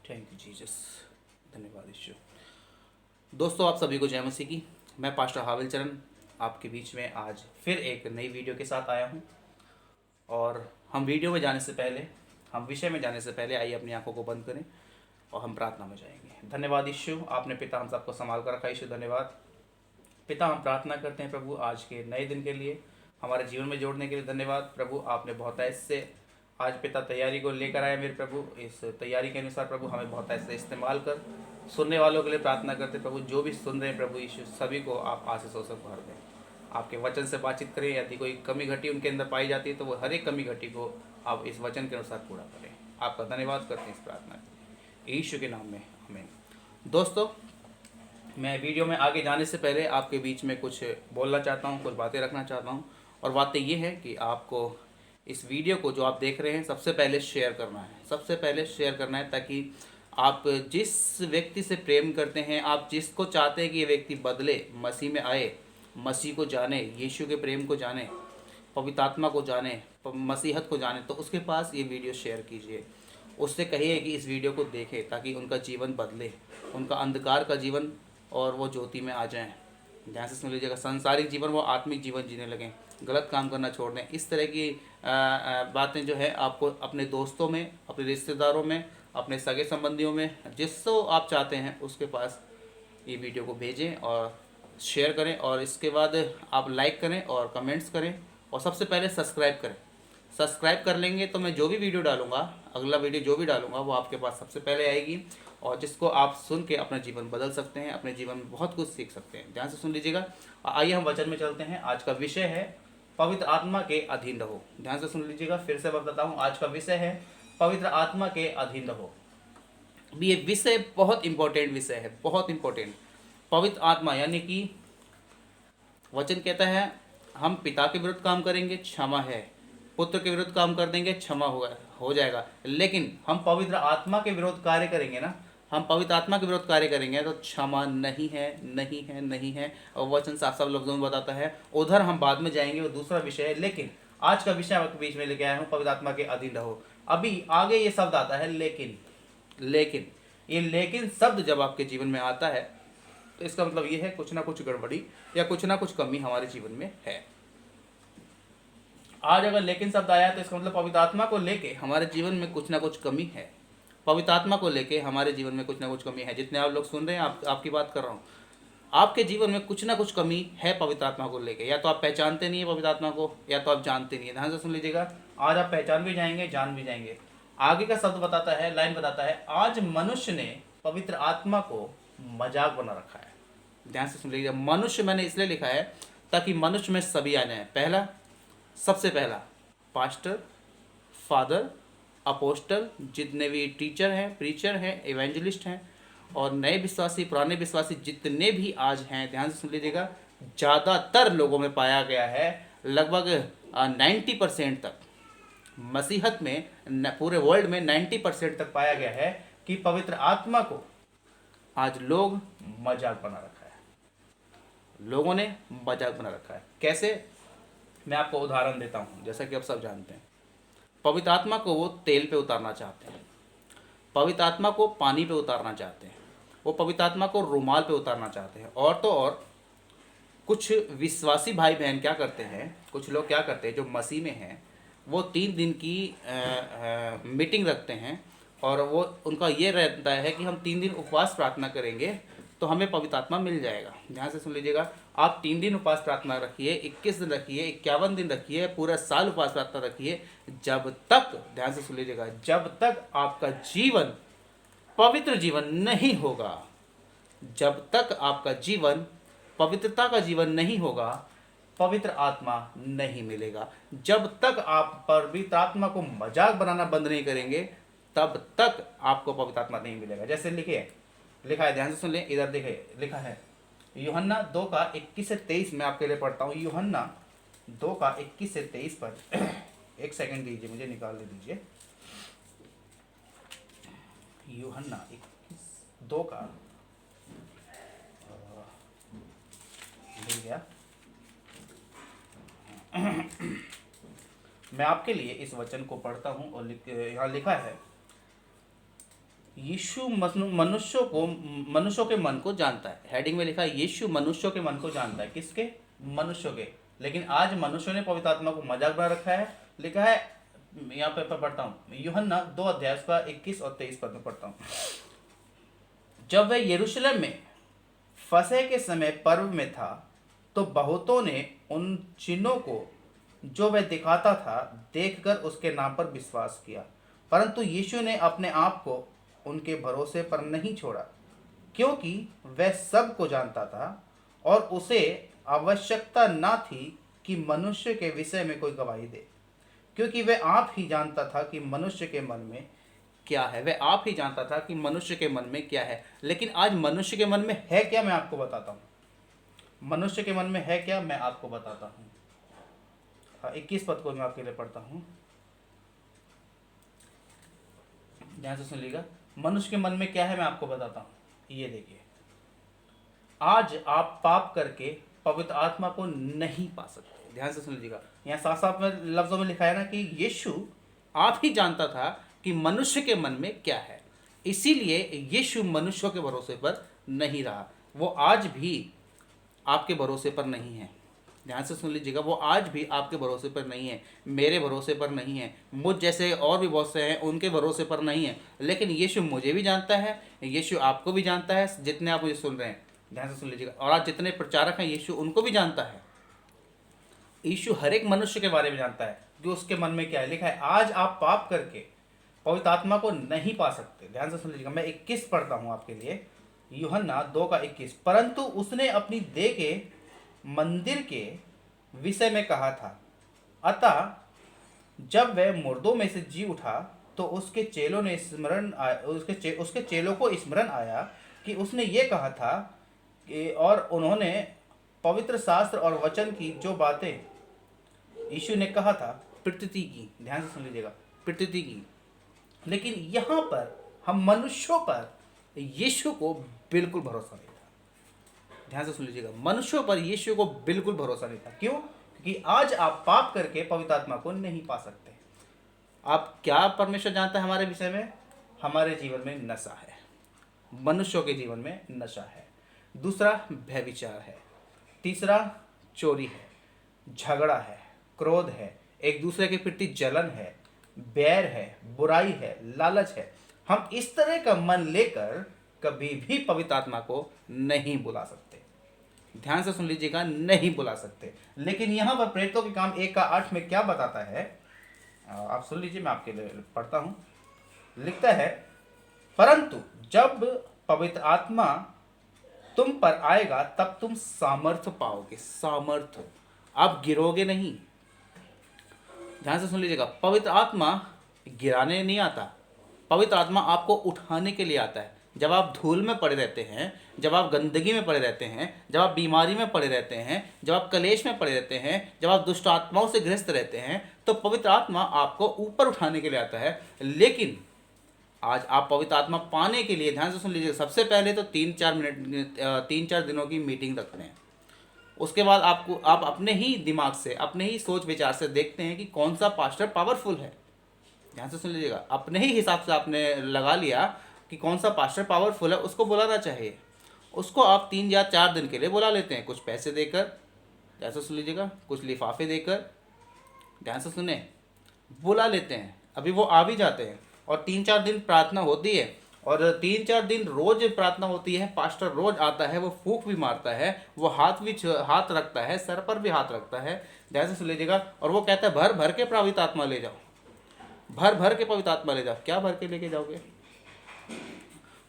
Thank you Jesus. धन्यवाद ईश्वर। दोस्तों, आप सभी को जय मसीह की। मैं पास्टर हाविल चरण आपके बीच में आज फिर एक नई वीडियो के साथ आया हूं। और हम वीडियो में जाने से पहले, हम विषय में जाने से पहले आइए अपनी आंखों को बंद करें और हम प्रार्थना में जाएंगे। धन्यवाद ईश्वर, आपने पिता हम सबको संभाल कर रखा। ईश्वर धन्यवाद। पिता, हम प्रार्थना करते हैं प्रभु आज के नए दिन के लिए, हमारे जीवन में जोड़ने के लिए धन्यवाद प्रभु। आपने बहुत ऐसे आज पिता तैयारी को लेकर आए मेरे प्रभु। इस तैयारी के अनुसार प्रभु हमें बहुत ऐसे इस्तेमाल कर। सुनने वालों के लिए प्रार्थना करते प्रभु, जो भी सुन रहे हैं प्रभु यीशु, सभी को आप आशीषों से भर दें। आपके वचन से बातचीत करें। यदि कोई कमी घटी उनके अंदर पाई जाती है तो वो हर एक कमी घटी को आप इस वचन के अनुसार पूरा करें। आपका धन्यवाद करते हैं इस प्रार्थना के लिए, यीशु के नाम में आमीन। दोस्तों, मैं वीडियो में आगे जाने से पहले आपके बीच में कुछ बोलना चाहता हूँ, कुछ बातें रखना चाहता हूँ। और बातें ये हैं कि आपको इस वीडियो को जो आप देख रहे हैं सबसे पहले शेयर करना है। सबसे पहले शेयर करना है ताकि आप जिस व्यक्ति से प्रेम करते हैं, आप जिसको चाहते हैं कि ये व्यक्ति बदले, मसीह में आए, मसीह को जाने, यीशु के प्रेम को जाने, पवित्र आत्मा को जाने, मसीहत को जाने, तो उसके पास ये वीडियो शेयर कीजिए। उससे कहिए कि इस वीडियो को देखे ताकि उनका जीवन बदले, उनका अंधकार का जीवन और वो ज्योति में आ जाएं। ध्यान से सुन लीजिएगा, संसारिक जीवन वो आत्मिक जीवन जीने लगें, गलत काम करना छोड़ दें। इस तरह की बातें जो है आपको अपने दोस्तों में, अपने रिश्तेदारों में, अपने सगे संबंधियों में, जिसको आप चाहते हैं उसके पास ये वीडियो को भेजें और शेयर करें। और इसके बाद आप लाइक करें और कमेंट्स करें और सबसे पहले सब्सक्राइब करें। सब्सक्राइब कर लेंगे तो मैं जो भी वीडियो डालूंगा, अगला वीडियो जो भी डालूंगा वो आपके पास सबसे पहले आएगी और जिसको आप सुन के अपना जीवन बदल सकते हैं, अपने जीवन में बहुत कुछ सीख सकते हैं। ध्यान से सुन लीजिएगा। आइए हम वचन में चलते हैं। आज का विषय है पवित्र आत्मा के अधीन रहो। ध्यान से सुन लीजिएगा, फिर से बताता हूँ। आज का विषय है पवित्र आत्मा के अधीन रहो। ये विषय बहुत इंपॉर्टेंट विषय है, बहुत इंपॉर्टेंट। पवित्र आत्मा यानी कि वचन कहता है हम पिता के विरुद्ध काम करेंगे, क्षमा है। पुत्र के विरुद्ध काम कर देंगे, क्षमा हो जाएगा। लेकिन हम पवित्र आत्मा के विरुद्ध कार्य करेंगे ना, हम पवित्र आत्मा के विरुद्ध कार्य करेंगे तो क्षमा नहीं है, नहीं है, नहीं है। और वचन साफ साफ लफ्जों में बताता है। उधर हम बाद में जाएंगे, वो दूसरा विषय है। लेकिन आज का विषय आपके बीच में लेके आया हूँ, पवित्र आत्मा के अधीन रहो। अभी आगे ये शब्द आता है लेकिन। लेकिन ये लेकिन शब्द जब आपके जीवन में आता है तो इसका मतलब ये है कुछ ना कुछ गड़बड़ी या कुछ ना कुछ कमी हमारे जीवन में है। आज अगर लेकिन शब्द आया तो इसका मतलब पवित्र आत्मा को लेके हमारे जीवन में कुछ ना कुछ कमी है। पवित्र आत्मा को लेके हमारे जीवन में कुछ ना कुछ कमी है। जितने आप लोग सुन रहे हैं, आपकी बात कर रहा हूँ, आपके जीवन में कुछ ना कुछ कमी है पवित्र आत्मा को लेके। या तो आप पहचानते नहीं है पवित्र आत्मा को, या तो आप जानते नहीं है। ध्यान से सुन लीजिएगा, आज आप पहचान भी जाएंगे, जान भी जाएंगे। आगे का शब्द बताता है, लाइन बताता है, आज मनुष्य ने पवित्र आत्मा को मजाक बना रखा है। ध्यान से सुन लीजिएगा, मनुष्य मैंने इसलिए लिखा है ताकि मनुष्य में सभी आ जाए। पहला, सबसे पहला पास्टर, फादर, अपोस्टल, जितने भी टीचर हैं, प्रीचर हैं, इवेंजलिस्ट हैं, और नए विश्वासी, पुराने विश्वासी जितने भी आज हैं, ध्यान से सुन लीजिएगा, ज़्यादातर लोगों में पाया गया है, लगभग 90% तक मसीहत में, पूरे वर्ल्ड में 90% तक पाया गया है कि पवित्र आत्मा को आज लोग मजाक बना रखा है। लोगों ने मजाक बना रखा है। कैसे? मैं आपको उदाहरण देता हूँ। जैसा कि आप सब जानते हैं, पवित्र आत्मा को वो तेल पे उतारना चाहते हैं, पवित्र आत्मा को पानी पे उतारना चाहते हैं, वो पवित्र आत्मा को रुमाल पे उतारना चाहते हैं। और तो और कुछ विश्वासी भाई बहन क्या करते हैं, कुछ लोग क्या करते हैं जो मसीह में हैं, वो 3 दिन की मीटिंग रखते हैं और वो उनका ये रहता है कि हम 3 दिन उपवास प्रार्थना करेंगे तो हमें पवित्र आत्मा मिल जाएगा। ध्यान से सुन लीजिएगा, आप 3 दिन उपवास प्रार्थना रखिए, 21 दिन रखिए, 51 दिन रखिए, पूरा साल उपवास प्रार्थना रखिए, जब तक, ध्यान से सुन लीजिएगा, जब तक आपका जीवन पवित्र जीवन नहीं होगा, जब तक आपका जीवन पवित्रता का जीवन नहीं होगा, पवित्र आत्मा नहीं मिलेगा। जब तक आप पवित्र आत्मा को मजाक बनाना बंद नहीं करेंगे, तब तक आपको पवित्र आत्मा नहीं मिलेगा। जैसे लिखा है, ध्यान से सुन लें, इधर देखिए, लिखा है यूहन्ना 2 का 21 से 23। मैं आपके लिए पढ़ता हूँ, यूहन्ना 2 का 21 से 23 पर। एक सेकंड दीजिए, मुझे निकालने दीजिए। यूहन्ना 2 का मिल गया। मैं आपके लिए इस वचन को पढ़ता हूँ और यहाँ लिखा है, यीशु मनुष्यों के मन को जानता है। हेडिंग में लिखा है यीशु मनुष्यों के मन को जानता है। किसके? मनुष्यों के। लेकिन आज मनुष्यों ने पवित्र आत्मा को मजाक बना रखा है। लिखा है, यहाँ पे पढ़ता हूँ, यूहन्ना 2 अध्याय का 21 और 23 पद में पढ़ता हूँ। जब वह यरूशलेम में फसह के समय पर्व में था तो बहुतों ने उन चिन्हों को जो वह दिखाता था देखकर उसके नाम पर विश्वास किया, परंतु यीशु ने अपने आप को उनके भरोसे पर नहीं छोड़ा, क्योंकि वह सब को जानता था और उसे आवश्यकता न थी कि मनुष्य के विषय में कोई गवाही दे, क्योंकि वह आप ही जानता था कि मनुष्य के मन में क्या है। वह आप ही जानता था कि मनुष्य के मन में क्या है। लेकिन आज मनुष्य के मन में है क्या, मैं आपको बताता हूँ। मनुष्य के मन में है क्या, मैं आपको बताता हूँ। 21 पद को मैं आपके लिए पढ़ता हूँ, ध्यान से सुन लीजिएगा। मनुष्य के मन में क्या है, मैं आपको बताता हूँ। ये देखिए, आज आप पाप करके पवित्र आत्मा को नहीं पा सकते। ध्यान से सुन लीजिएगा, यहाँ साफ साफ में लफ्जों में लिखा है ना कि यीशु आप ही जानता था कि मनुष्य के मन में क्या है, इसीलिए यीशु मनुष्यों के भरोसे पर नहीं रहा। वो आज भी आपके भरोसे पर नहीं है। ध्यान से सुन लीजिएगा, वो आज भी आपके भरोसे पर नहीं है, मेरे भरोसे पर नहीं है, मुझ जैसे और भी बहुत से हैं उनके भरोसे पर नहीं है। लेकिन यीशु मुझे भी जानता है, यीशु आपको भी जानता है, जितने आप मुझे सुन रहे हैं ध्यान से सुन लीजिएगा। और आज जितने प्रचारक हैं यीशु उनको भी जानता है। यीशु हर एक मनुष्य के बारे में जानता है कि उसके मन में क्या है। लिखा है आज आप पाप करके पवित्र आत्मा को नहीं पा सकते। ध्यान से सुन लीजिएगा, मैं 21 पढ़ता हूँ आपके लिए, यूहन्ना 2 का 21। परंतु उसने अपनी देह के मंदिर के विषय में कहा था। अतः जब वह मुर्दों में से जी उठा तो उसके चेलों ने उसके चेलों को स्मरण आया कि उसने ये कहा था कि, और उन्होंने पवित्र शास्त्र और वचन की जो बातें यीशु ने कहा था प्रतीति की। ध्यान से सुन लीजिएगा, प्रतीति की। लेकिन यहाँ पर हम मनुष्यों पर यीशु को बिल्कुल भरोसा नहीं था। ध्यान से सुन लीजिएगा, मनुष्यों पर यीशु को बिल्कुल भरोसा नहीं था। क्यों? क्योंकि आज आप पाप करके पवित्र आत्मा को नहीं पा सकते। आप क्या परमेश्वर जानता है हमारे विषय में? हमारे जीवन में नशा है, मनुष्यों के जीवन में नशा है। दूसरा व्यभिचार है, तीसरा चोरी है, झगड़ा है, क्रोध है, एक दूसरे के प्रति जलन है, बैर है, बुराई है, लालच है। हम इस तरह का मन लेकर कभी भी पवित्र आत्मा को नहीं बुला सकते। ध्यान से सुन लीजिएगा, नहीं बुला सकते। लेकिन यहाँ पर प्रेरितों के काम 1 का 8 में क्या बताता है, आप सुन लीजिए, मैं आपके लिए पढ़ता हूँ। लिखता है, परंतु जब पवित्र आत्मा तुम पर आएगा तब तुम सामर्थ्य पाओगे। सामर्थ्य, आप गिरोगे नहीं। ध्यान से सुन लीजिएगा, पवित्र आत्मा गिराने नहीं आता, पवित्र आत्मा आपको उठाने के लिए आता है। जब आप धूल में पड़े रहते हैं, जब आप गंदगी में पड़े रहते हैं, जब आप बीमारी में पड़े रहते हैं, जब आप कलेश में पड़े रहते हैं, जब आप दुष्ट आत्माओं से ग्रस्त रहते हैं, तो पवित्र आत्मा आपको ऊपर उठाने के लिए आता है। लेकिन आज आप पवित्र आत्मा पाने के लिए, ध्यान से सुन लीजिए, सबसे पहले तो 3-4 दिनों की मीटिंग रखते हैं। उसके बाद आप अपने ही दिमाग से, अपने ही सोच विचार से देखते हैं कि कौन सा पास्टर पावरफुल है। ध्यान से सुन लीजिएगा, अपने ही हिसाब से आपने लगा लिया कि कौन सा पास्टर पावरफुल है, उसको बुलाना चाहिए। उसको आप 3 या 4 दिन के लिए बुला लेते हैं, कुछ पैसे देकर, ध्यान से सुन लीजिएगा, कुछ लिफाफे देकर, ध्यान से सुने, बुला लेते हैं। अभी वो आ भी जाते हैं और 3-4 दिन प्रार्थना होती है, और 3-4 दिन रोज प्रार्थना होती है। पास्टर रोज आता है, वो फूंक भी मारता है, वो हाथ रखता है, सर पर भी हाथ रखता है। ध्यान से सुन लीजिएगा, और वो कहता है भर भर के पवित्र आत्मा ले जाओ, भर भर के पवित्र आत्मा ले जाओ। क्या भर के लेके जाओगे?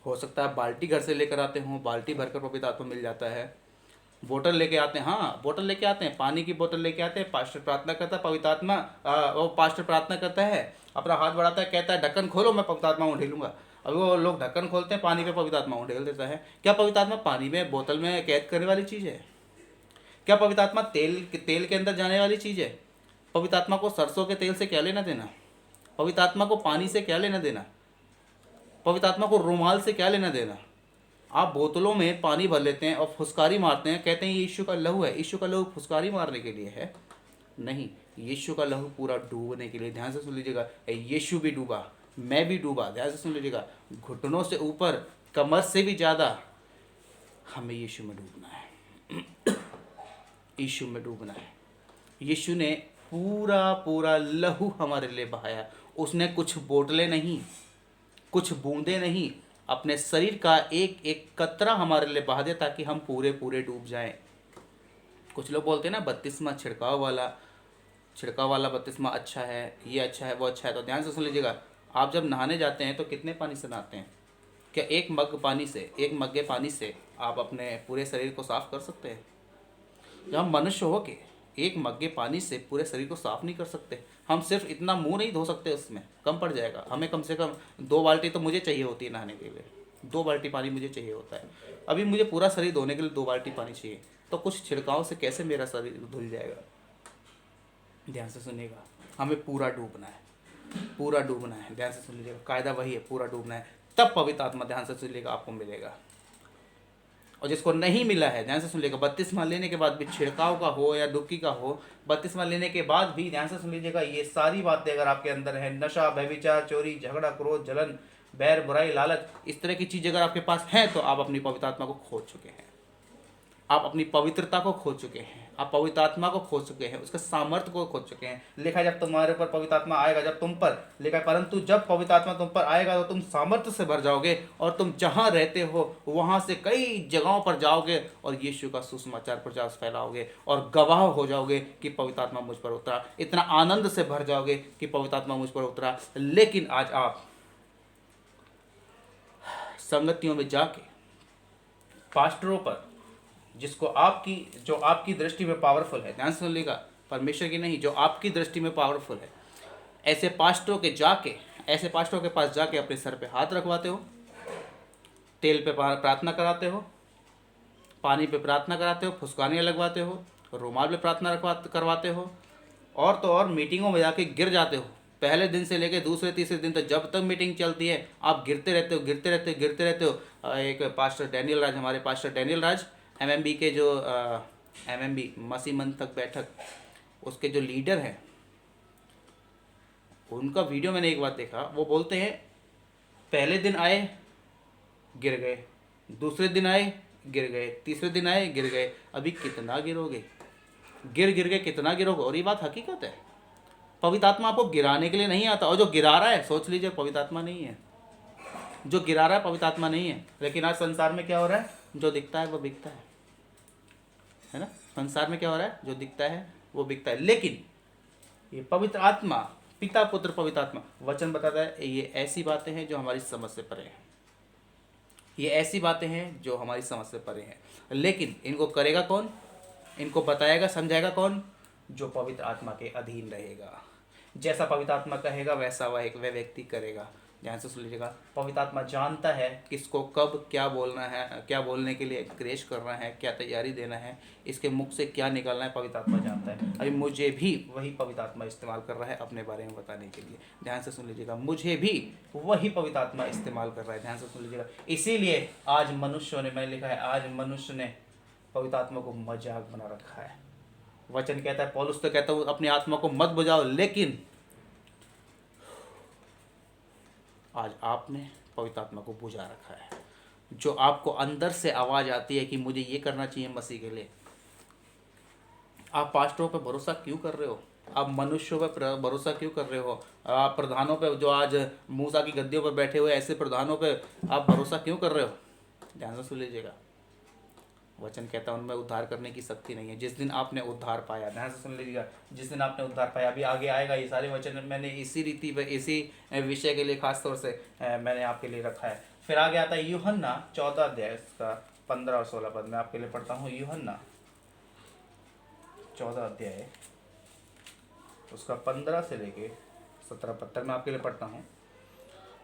हो सकता है बाल्टी घर से लेकर आते हो, बाल्टी भरकर पवित्र आत्मा मिल जाता है। बोतल लेके आते हैं, हाँ बोतल लेके आते हैं, पानी की बोतल लेके आते हैं। पास्टर प्रार्थना करता है, पवित्र आत्मा वो पास्टर प्रार्थना करता है, अपना हाथ बढ़ाता है, कहता है ढक्कन खोलो, मैं पवित्र आत्मा उठेलूंगा। अभी वो लोग ढक्कन खोलते हैं, पानी पे पवित्र आत्मा उठेल देता है। क्या पवित्र आत्मा पानी में, बोतल में कैद करने वाली चीज़ है? क्या पवित्र आत्मा तेल के अंदर जाने वाली चीज़ है? पवित्र आत्मा को सरसों के तेल से क्या लेना देना? पवित्र आत्मा को पानी से क्या लेना देना? पवित्र आत्मा को रुमाल से क्या लेना देना? आप बोतलों में पानी भर लेते हैं और फुसकारी मारते हैं, कहते हैं ये यीशु का लहू है। यीशु का लहू फुसकारी मारने के लिए है? नहीं, यीशु का लहू पूरा डूबने के लिए। ध्यान से सुन लीजिएगा, यीशु भी डूबा, मैं भी डूबा, ध्यान से सुन लीजिएगा, घुटनों से ऊपर, कमर से भी ज़्यादा हमें यीशु में डूबना है। यीशु में डूबना है। यीशु ने पूरा पूरा लहू हमारे लिए बहाया। उसने कुछ बोतलें नहीं, कुछ बूंदे नहीं, अपने शरीर का एक एक कतरा हमारे लिए बहा दिया ताकि हम पूरे पूरे डूब जाएं। कुछ लोग बोलते हैं ना बपतिस्मा छिड़काव वाला बपतिस्मा अच्छा है, ये अच्छा है, वो अच्छा है। तो ध्यान से सुन लीजिएगा, आप जब नहाने जाते हैं तो कितने पानी से नहाते हैं? क्या एक मग्गे पानी से आप अपने पूरे शरीर को साफ कर सकते हैं? जब हम मनुष्य हो के एक मग्गे पानी से पूरे शरीर को साफ नहीं कर सकते। हम सिर्फ इतना मुंह नहीं धो सकते, उसमें कम पड़ जाएगा। हमें कम से कम 2 बाल्टी तो मुझे चाहिए होती है नहाने के लिए। 2 बाल्टी पानी मुझे चाहिए होता है। अभी मुझे पूरा शरीर धोने के लिए 2 बाल्टी पानी चाहिए, तो कुछ छिड़काव से कैसे मेरा शरीर धुल जाएगा? ध्यान से सुनिएगा, हमें पूरा डूबना है, पूरा डूबना है। ध्यान से सुन लीजिएगा, कायदा वही है, पूरा डूबना है, तब पवित्र आत्मा, ध्यान से सुनिएगा, आपको मिलेगा। और जिसको नहीं मिला है, ध्यान से सुन लीजिएगा, बपतिस्मा लेने के बाद भी, छिड़काव का हो या डुबकी का हो, बपतिस्मा लेने के बाद भी, ध्यान से सुन लीजिएगा, ये सारी बातें अगर आपके अंदर है, नशा, व्यभिचार, चोरी, झगड़ा, क्रोध, जलन, बैर, बुराई, लालच, इस तरह की चीज़ अगर आपके पास है, तो आप अपनी पवित्र आत्मा को खो चुके हैं। आप अपनी पवित्रता को खो चुके हैं, आप पवित्र आत्मा को खो चुके हैं, उसके सामर्थ्य को खो चुके हैं। लिखा है जब तुम्हारे ऊपर पवित्र आत्मा आएगा, जब तुम पर, लिखा है परंतु जब पवित्र आत्मा तुम पर आएगा तो तुम सामर्थ्य से भर जाओगे और तुम जहां रहते हो वहां से कई जगहों पर जाओगे और यीशु का सुसमाचार प्रचार फैलाओगे और गवाह हो जाओगे कि पवित्र आत्मा मुझ पर उतरा। इतना आनंद से भर जाओगे कि पवित्र आत्मा मुझ पर उतरा। लेकिन आज आप संगतियों में जाके, पास्टरों पर, जो आपकी दृष्टि में पावरफुल है, ध्यान से सुनिएगा, परमेश्वर की नहीं, जो आपकी दृष्टि में पावरफुल है, ऐसे पास्टरों के पास जाके अपने सर पे हाथ रखवाते हो, तेल पे प्रार्थना कराते हो, पानी पे प्रार्थना कराते हो, फुसकानियाँ लगवाते हो, रुमाल पे प्रार्थना करवाते हो, और तो और मीटिंगों में जाके गिर जाते हो। पहले दिन से लेकर दूसरे तीसरे दिन तक जब तक मीटिंग चलती है आप गिरते रहते हो। एक पास्टर डैनियल राज, हमारे पास्टर डैनियल राज, एमएमबी के जो एमएमबी मसीह मंथक बैठक, उसके जो लीडर हैं, उनका वीडियो मैंने एक बार देखा। वो बोलते हैं पहले दिन आए गिर गए, दूसरे दिन आए गिर गए, तीसरे दिन आए गिर गए, अभी कितना गिरोगे? गिर के कितना गिरोगे? और ये बात हकीकत है। पवित्र आत्मा आपको गिराने के लिए नहीं आता, और जो गिरा रहा है, सोच लीजिए, पवित्र आत्मा नहीं है। जो गिरा रहा है पवित्र आत्मा नहीं है। लेकिन आज संसार में क्या हो रहा है? जो दिखता है वो बिकता है ना? संसार में क्या हो रहा है? जो दिखता है वो बिकता है। लेकिन ये पवित्र आत्मा, पिता पुत्र पवित्र आत्मा, वचन बताता है ये ऐसी बातें हैं जो हमारी समझ से परे हैं। ये ऐसी बातें हैं जो हमारी समझ से परे हैं। लेकिन इनको करेगा कौन? इनको बताएगा, समझाएगा कौन? जो पवित्र आत्मा के अधीन रहेगा। जैसा पवित्र आत्मा कहेगा वैसा वह व्यक्ति करेगा। ध्यान से सुन लीजिएगा, पवित्र आत्मा जानता है किसको कब क्या बोलना है, क्या बोलने के लिए क्रेश करना है, क्या तैयारी देना है, इसके मुख से क्या निकालना है, पवित्र आत्मा जानता है। अभी मुझे भी वही पवित्र आत्मा इस्तेमाल कर रहा है अपने बारे में बताने के लिए। ध्यान से सुन लीजिएगा, मुझे भी वही पवित्र आत्मा इस्तेमाल कर रहा है। ध्यान से सुन लीजिएगा, इसीलिए आज मनुष्यों ने, मैंने लिखा है, आज मनुष्य ने पवित्र आत्मा को मजाक बना रखा है। वचन कहता है, पौलुस तो कहता है अपनी आत्मा को मत बुझाओ, लेकिन आज आपने पवित्र आत्मा को बुझा रखा है। जो आपको अंदर से आवाज़ आती है कि मुझे ये करना चाहिए मसीह के लिए, आप पास्टरों पर भरोसा क्यों कर रहे हो? आप मनुष्यों पर भरोसा क्यों कर रहे हो? आप प्रधानों पर, जो आज मूसा की गद्दियों पर बैठे हुए ऐसे प्रधानों पर आप भरोसा क्यों कर रहे हो? ध्यान से सुन लीजिएगा, वचन कहता है उनमें उद्धार करने की शक्ति नहीं है। जिस दिन आपने उद्धार पाया, ध्यान से सुन लीजिएगा, जिस दिन आपने उद्धार पाया, अभी आगे आएगा ये सारे वचन, मैंने इसी रीति पर, इसी विषय के लिए खास तौर से मैंने आपके लिए रखा है। फिर आगे आता है यूहन्ना 14 अध्याय का 15 और 16 पद, मैं आपके लिए पढ़ता हूँ। यूहन्ना 14 अध्याय उसका 15 से लेके 17 पद तक मैं आपके लिए पढ़ता हूँ।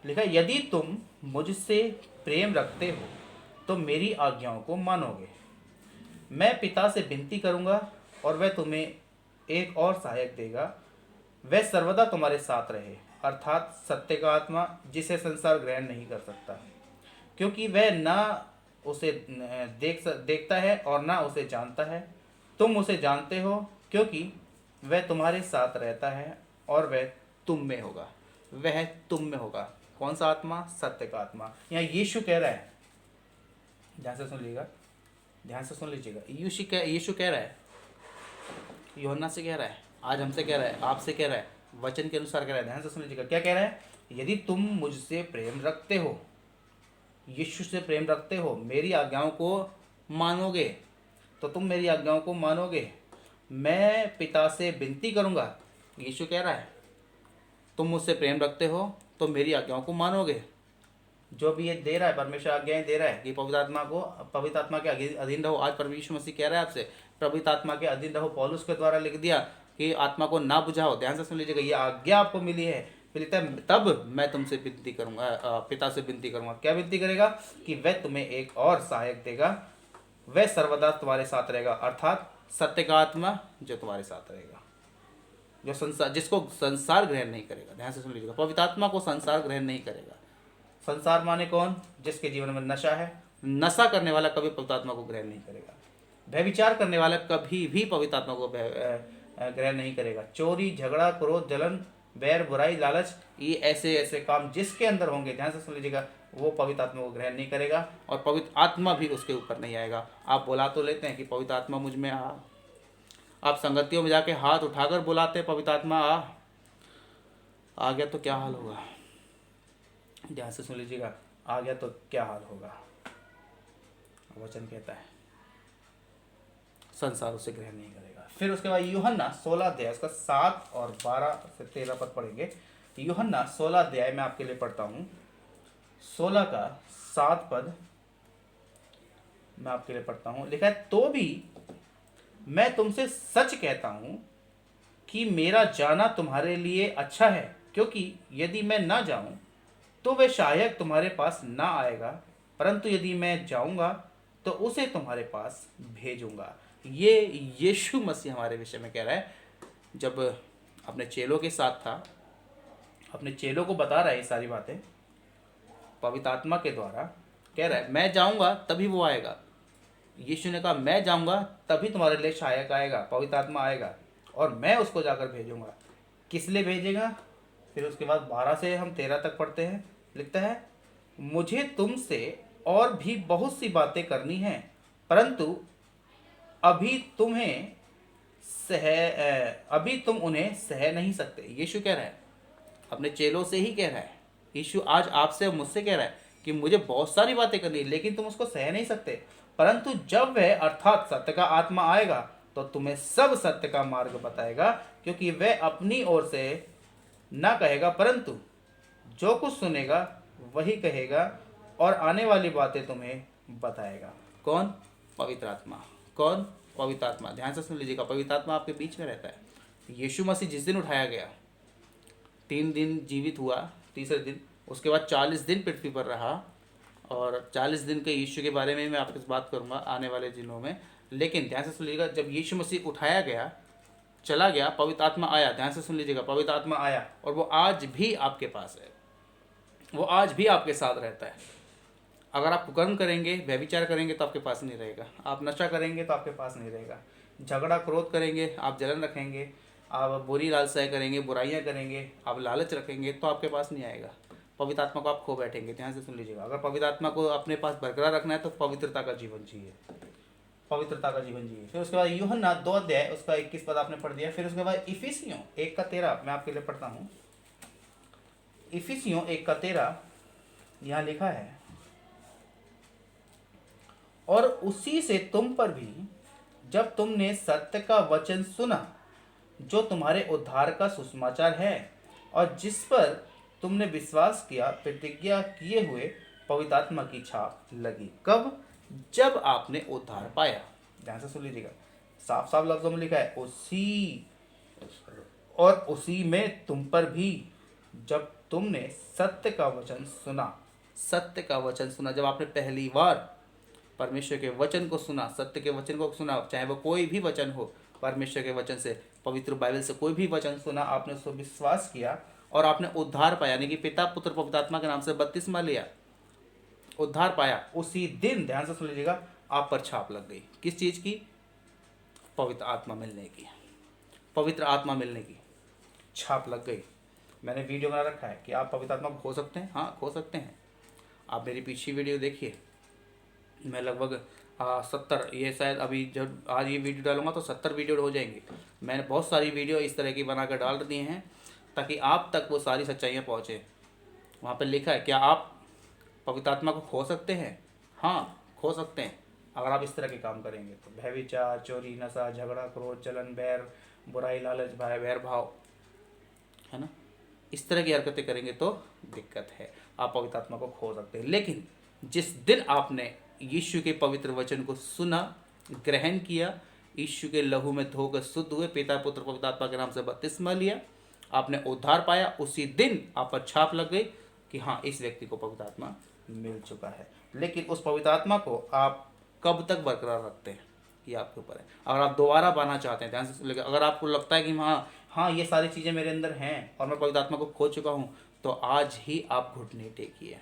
लिखा, यदि तुम मुझसे प्रेम रखते हो तो मेरी आज्ञाओं को मानोगे। मैं पिता से विनती करूंगा और वह तुम्हें एक और सहायक देगा, वह सर्वदा तुम्हारे साथ रहे, अर्थात सत्य का आत्मा, जिसे संसार ग्रहण नहीं कर सकता, क्योंकि वह ना उसे देखता है और ना उसे जानता है। तुम उसे जानते हो क्योंकि वह तुम्हारे साथ रहता है और वह तुम में होगा। वह तुम में होगा। कौन सा आत्मा? सत्य का आत्मा। यहाँ यीशु कह रहा है, ध्यान से सुन लीजिएगा, ध्यान से सुन लीजिएगा। यीशु कह रहा है, यूहन्ना से कह रहा है, आज हमसे कह रहा है, आपसे कह रहा है, वचन के अनुसार कह रहा है। ध्यान से सुन लीजिएगा, क्या कह रहा है? यदि तुम मुझसे प्रेम रखते हो, यीशु से प्रेम रखते हो, मेरी आज्ञाओं को मानोगे, तो तुम मेरी आज्ञाओं को मानोगे, मैं पिता से विनती करूंगा। यीशु कह रहा है तुम मुझसे प्रेम रखते हो तो मेरी आज्ञाओं को मानोगे। जो भी ये दे रहा है, परमेश्वर आज्ञाएं दे रहा है कि पवित्र आत्मा के अधीन रहो। आज परमेश्वर यीशु मसीह कह रहा है आपसे, पवित्र आत्मा के अधीन रहो। पौलुस के द्वारा लिख दिया कि आत्मा को ना बुझाओ। ध्यान से सुन लीजिएगा, ये आज्ञा आपको मिली है, तब मैं तुमसे विनती करूंगा, पिता से विनती करूंगा। क्या विनती करेगा? कि वह तुम्हें एक और सहायक देगा, वह सर्वदा तुम्हारे साथ रहेगा, अर्थात सत्य का आत्मा जो तुम्हारे साथ रहेगा, जिसको संसार ग्रहण नहीं करेगा। ध्यान से सुन लीजिएगा, पवित्र आत्मा को संसार ग्रहण नहीं करेगा। संसार माने कौन? जिसके जीवन में नशा है। नशा करने वाला कभी पवित्र आत्मा को ग्रहण नहीं करेगा। व्यभिचार करने वाला कभी भी पवित्र आत्मा को ग्रहण नहीं करेगा। चोरी, झगड़ा, क्रोध, जलन, बैर, बुराई, लालच, ये ऐसे ऐसे काम जिसके अंदर होंगे, ध्यान से सुन लीजिएगा, वो पवित्र आत्मा को ग्रहण नहीं करेगा और पवित्र आत्मा भी उसके ऊपर नहीं आएगा। आप बुला तो लेते हैं कि पवित्र आत्मा मुझ में आ, आप संगतियों में जाके हाथ उठाकर बुलाते हैं पवित्र आत्मा आ गया तो क्या हाल होगा? ध्यान से सुन लीजिएगा, आ गया तो क्या हाल होगा? वचन कहता है संसार उसे ग्रहण नहीं करेगा। फिर उसके बाद यूहन्ना 16 अध्याय, उसका 7 और 12 से 13 पद पढ़ेंगे। यूहन्ना 16 अध्याय मैं आपके लिए पढ़ता हूँ, 16 का 7 पद मैं आपके लिए पढ़ता हूँ। लिखा है, तो भी मैं तुमसे सच कहता हूँ कि मेरा जाना तुम्हारे लिए अच्छा है, क्योंकि यदि मैं ना जाऊँ तो वह सहायक तुम्हारे पास ना आएगा, परंतु यदि मैं जाऊंगा तो उसे तुम्हारे पास भेजूंगा। ये यीशु मसीह हमारे विषय में कह रहा है। जब अपने चेलों के साथ था, अपने चेलों को बता रहा है ये सारी बातें, पवित्र आत्मा के द्वारा कह रहा है मैं जाऊंगा तभी वो आएगा। यीशु ने कहा मैं जाऊंगा तभी तुम्हारे लिए सहायक आएगा, पवित्र आत्मा आएगा, और मैं उसको जाकर भेजूंगा। किस लिए भेजेगा? फिर उसके बाद 12 से हम 13 तक पढ़ते हैं। लिखता है, मुझे तुमसे और भी बहुत सी बातें करनी हैं, परंतु अभी तुम उन्हें सह नहीं सकते। यीशु कह रहा है, अपने चेलों से ही कह रहा है। यीशु आज आपसे और मुझसे कह रहा है कि मुझे बहुत सारी बातें करनी है, लेकिन तुम उसको सह नहीं सकते। परंतु जब वह अर्थात सत्य का आत्मा आएगा तो तुम्हें सब सत्य का मार्ग बताएगा, क्योंकि वह अपनी ओर से ना कहेगा, परंतु जो कुछ सुनेगा वही कहेगा और आने वाली बातें तुम्हें बताएगा। कौन? पवित्र आत्मा। कौन? पवित्र आत्मा। ध्यान से सुन लीजिएगा, पवित्र आत्मा आपके बीच में रहता है। यीशु मसीह जिस दिन उठाया गया, 3 दिन जीवित हुआ, तीसरे दिन उसके बाद 40 दिन पृथ्वी पर रहा, और 40 दिन के यीशु के बारे में मैं आपके साथ बात करूंगा आने वाले दिनों में। लेकिन ध्यान से सुन लीजिएगा, जब यीशु मसीह उठाया गया, चला गया, पवित्र आत्मा आया। ध्यान से सुन लीजिएगा, पवित्र आत्मा आया और वो आज भी आपके पास है, वो आज भी आपके साथ रहता है। अगर आप कुकर्म करेंगे, व्यभिचार करेंगे तो आपके पास नहीं रहेगा, आप नशा करेंगे तो आपके पास नहीं रहेगा, झगड़ा क्रोध करेंगे, आप जलन रखेंगे, आप बुरी लालसाएं करेंगे, बुराइयां करेंगे, आप लालच रखेंगे तो आपके पास नहीं आएगा। पवित्र आत्मा को आप खो बैठेंगे। ध्यान से सुन लीजिएगा, अगर पवित्र आत्मा को अपने पास बरकरार रखना है तो पवित्रता का जीवन जिए, पवित्रता का जीवन जिए। फिर उसके बाद यूहन्ना 2 अध्याय, उसका 21 पद आपने पढ़ दिया। फिर उसके बाद इफिसियों 1 का 13 मैं आपके लिए पढ़ता हूँ। इफिसियों 1 का 13 यहाँ लिखा है, और उसी से तुम पर भी, जब तुमने सत्य का वचन सुना जो तुम्हारे उद्धार का सुसमाचार है, और जिस पर तुमने विश्वास किया, प्रतिज्ञा किए हुए पवित्र आत्मा की छाप लगी। कब? जब आपने उद्धार पाया। ध्यान से सुन लीजिएगा, साफ साफ लफ्जों में लिखा है, उसी और उसी में तुम पर भी, जब तुमने सत्य का वचन सुना। सत्य का वचन सुना, जब आपने पहली बार परमेश्वर के वचन को सुना, सत्य के वचन को सुना, चाहे वो कोई भी वचन हो, परमेश्वर के वचन से, पवित्र बाइबल से कोई भी वचन सुना, आपने उसको विश्वास किया और आपने उद्धार पाया, यानी कि पिता पुत्र पवित्र आत्मा के नाम से बपतिस्मा लिया, उद्धार पाया, उसी दिन, ध्यान से सुन लीजिएगा, आप पर छाप लग गई। किस चीज की? पवित्र आत्मा मिलने की, पवित्र आत्मा मिलने की छाप लग गई। मैंने वीडियो बना रखा है कि आप पवित्र आत्मा को खो सकते हैं। हाँ, खो सकते हैं। आप मेरी पिछली वीडियो देखिए, मैं लगभग 70, ये शायद अभी जब आज ये वीडियो डालूंगा तो 70 वीडियो हो जाएंगे। मैंने बहुत सारी वीडियो इस तरह की बनाकर डाल दिए हैं ताकि आप तक वो सारी सच्चाइयाँ पहुँचे। वहाँ पर लिखा है, क्या आप पवित्र आत्मा को खो सकते हैं? हाँ, खो सकते हैं अगर आप इस तरह के काम करेंगे तो। व्यभिचार, चोरी, नशा, झगड़ा, क्रोध, जलन, बैर, बुराई, लालच, भय, वैर भाव, है ना, इस तरह की हरकतें करेंगे तो दिक्कत है, आप पवित्र आत्मा को खो सकते हैं। लेकिन जिस दिन आपने यीशु के पवित्र वचन को सुना, ग्रहण किया, यीशु के लहू में धोकर शुद्ध हुए, पिता पुत्र पवित्र आत्मा के नाम से बपतिस्मा लिया, आपने उद्धार पाया, उसी दिन आप पर छाप लग गई कि हाँ, इस व्यक्ति को पवित्र आत्मा मिल चुका है। लेकिन उस पवित्र आत्मा को आप कब तक बरकरार रखते हैं ये आपके ऊपर है। अगर आप दोबारा पाना चाहते हैं, ध्यान से लेकिन अगर आपको लगता है कि हाँ ये सारी चीज़ें मेरे अंदर हैं और मैं पवित्र आत्मा को खो चुका हूँ, तो आज ही आप घुटने टेकिए।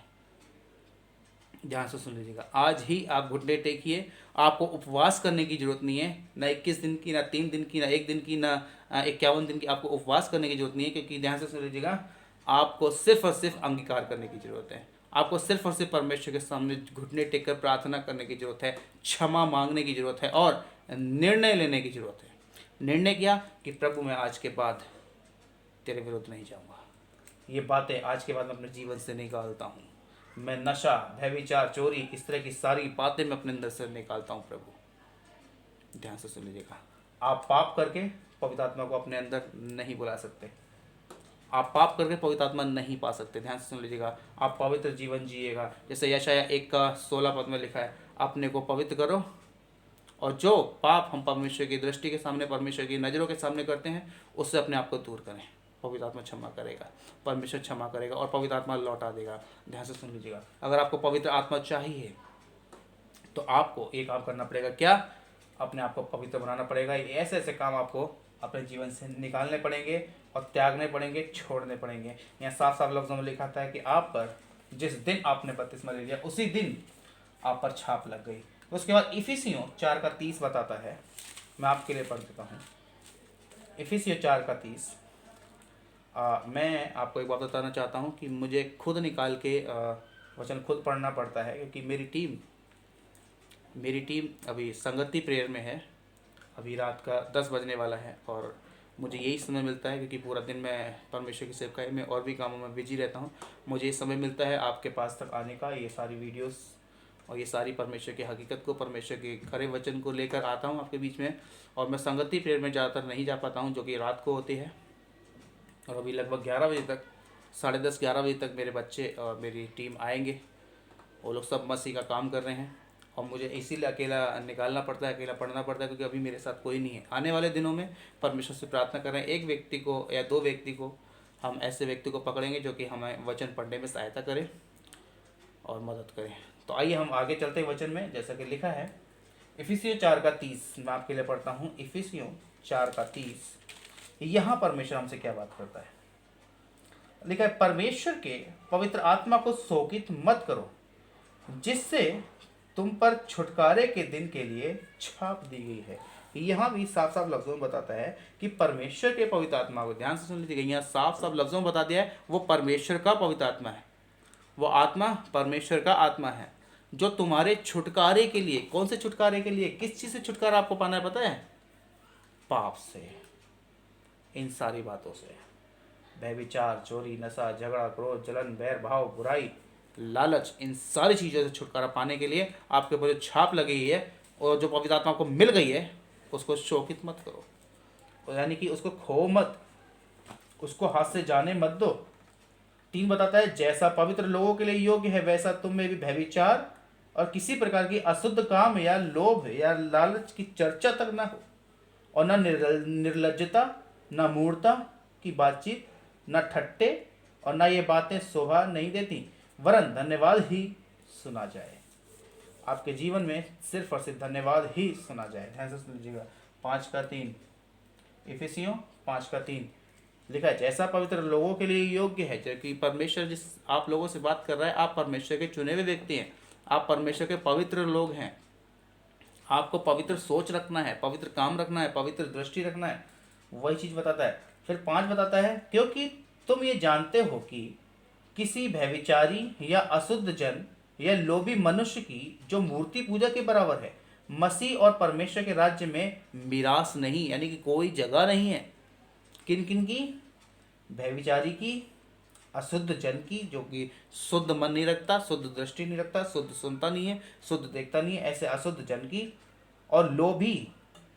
ध्यान से सुन लीजिएगा, आज ही आप घुटने टेकिए। आपको उपवास करने की जरूरत नहीं है, ना 21 दिन की, ना 3 दिन की, ना 1 दिन की, ना 51 दिन की। आपको उपवास करने की जरूरत नहीं है, क्योंकि ध्यान से सुन लीजिएगा, आपको सिर्फ और सिर्फ अंगीकार करने की जरूरत है। आपको सिर्फ और सिर्फ परमेश्वर के सामने घुटने टेक कर प्रार्थना करने की जरूरत है, क्षमा मांगने की जरूरत है और निर्णय लेने की जरूरत है। निर्णय किया कि प्रभु मैं आज के बाद तेरे विरुद्ध नहीं जाऊंगा, ये बातें आज के बाद मैं अपने जीवन से निकालता हूँ। मैं नशा, व्यभिचार, चोरी, इस तरह की सारी बातें मैं अपने अंदर से निकालता हूँ प्रभु। ध्यान से सुन लीजिएगा, आप पाप करके पवित्र आत्मा को अपने अंदर नहीं बुला सकते। आप पाप करके पवित्र आत्मा नहीं पा सकते। ध्यान से सुन लीजिएगा, आप पवित्र जीवन जिएगा। जैसे यशाया 1:16 में लिखा है, अपने को पवित्र करो, और जो पाप हम परमेश्वर की दृष्टि के सामने, परमेश्वर की नज़रों के सामने करते हैं, उससे अपने आप को दूर करें। पवित्र आत्मा क्षमा करेगा, परमेश्वर क्षमा करेगा और पवित्र आत्मा लौटा देगा। ध्यान से सुन लीजिएगा, अगर आपको पवित्र आत्मा चाहिए तो आपको एक काम करना पड़ेगा। क्या? अपने आप को पवित्र बनाना पड़ेगा। ये ऐसे ऐसे काम आपको अपने जीवन से निकालने पड़ेंगे और त्यागने पड़ेंगे, छोड़ने पड़ेंगे। यहाँ साफ साफ लफ्ज़ों में लिखा था कि आप पर जिस दिन आपने बपतिस्मा ले लिया, उसी दिन आप पर छाप लग गई। उसके बाद इफिसियों 4:30 बताता है, मैं आपके लिए पढ़ देता हूँ। इफिसियों 4:30। मैं आपको एक बात बताना चाहता हूँ कि मुझे खुद निकाल के वचन खुद पढ़ना पड़ता है, क्योंकि मेरी टीम अभी संगति प्रेयर में है। अभी रात का 10 बजने वाला है और मुझे यही समय मिलता है, क्योंकि पूरा दिन मैं परमेश्वर की सेवकाई में और भी कामों में बिजी रहता हूँ। मुझे ये समय मिलता है आपके पास तक आने का, ये सारी वीडियोस और ये सारी परमेश्वर की हकीकत को, परमेश्वर के खरे वचन को लेकर आता हूँ आपके बीच में। और मैं संगति प्रेयर में ज़्यादातर नहीं जा पाता हूँ, जो कि रात को होती है। और अभी लगभग 11 बजे तक, 10:30-11 बजे तक मेरे बच्चे और मेरी टीम आएंगे। वो लोग सब मसीह का काम कर रहे हैं और मुझे इसीलिए अकेला निकालना पड़ता है, अकेला पढ़ना पड़ता है, क्योंकि अभी मेरे साथ कोई नहीं है। आने वाले दिनों में परमेश्वर से प्रार्थना कर रहे हैं, एक व्यक्ति को या 2 व्यक्ति को, हम ऐसे व्यक्ति को पकड़ेंगे जो कि हमें वचन पढ़ने में सहायता करे और मदद करें। तो आइए हम आगे चलते हैं वचन में। जैसा कि लिखा है इफिसियों 4:30, मैं आपके लिए पढ़ता हूँ। इफिसियों 4:30, यहाँ परमेश्वर हमसे क्या बात करता है। लिखा है, परमेश्वर के पवित्र आत्मा को शोकित मत करो, जिससे तुम पर छुटकारे के दिन के लिए छाप दी गई है। यहाँ भी साफ साफ लफ्जों में बताता है कि परमेश्वर के पवित्र आत्मा को, ध्यान से सुन लीजिएगा, यहाँ साफ साफ लफ्जों में बता दिया है वो परमेश्वर का पवित्र आत्मा है। वो आत्मा परमेश्वर का आत्मा है जो तुम्हारे छुटकारे के लिए, कौन से छुटकारे के लिए, किस चीज़ से छुटकारा आपको पाना है पता है? पाप से, इन सारी बातों से, व्यभिचार, चोरी, नशा, झगड़ा, क्रोध, जलन, बैर भाव, बुराई, लालच, इन सारी चीज़ों से छुटकारा पाने के लिए आपके ऊपर जो छाप लगी है और जो पवित्र आत्मा को मिल गई है, उसको शोकित मत करो, यानी कि उसको खो मत, उसको हाथ से जाने मत दो। 3 बताता है, जैसा पवित्र लोगों के लिए योग्य है वैसा तुम में भी व्यभिचार और किसी प्रकार की अशुद्ध काम या लोभ या लालच की चर्चा तक न हो, और न निर्लज्जता, न मूर्खता की बातचीत, न ठट्टे, और न ये बातें शोभा नहीं देती, वरन धन्यवाद ही सुना जाए। आपके जीवन में सिर्फ और सिर्फ धन्यवाद ही सुना जाए। ध्यान से सुन लीजिएगा। 5:3, इफिसियों 5:3 लिखा है, जैसा पवित्र लोगों के लिए योग्य है, क्योंकि परमेश्वर जिस आप लोगों से बात कर रहा है, आप परमेश्वर के चुने हुए व्यक्ति हैं, आप परमेश्वर के पवित्र लोग हैं। आपको पवित्र सोच रखना है, पवित्र काम रखना है, पवित्र दृष्टि रखना है, वही चीज़ बताता है। फिर 5 बताता है, क्योंकि तुम ये जानते हो कि किसी व्यभिचारी या अशुद्ध जन या लोभी मनुष्य की जो मूर्ति पूजा के बराबर है, मसीह और परमेश्वर के राज्य में मिरास नहीं, यानी कि कोई जगह नहीं है। किन किन की? व्यभिचारी की, अशुद्ध जन की, जो कि शुद्ध मन नहीं रखता, शुद्ध दृष्टि नहीं रखता, शुद्ध सुनता नहीं है, शुद्ध देखता नहीं है, ऐसे अशुद्ध जन की, और लोभी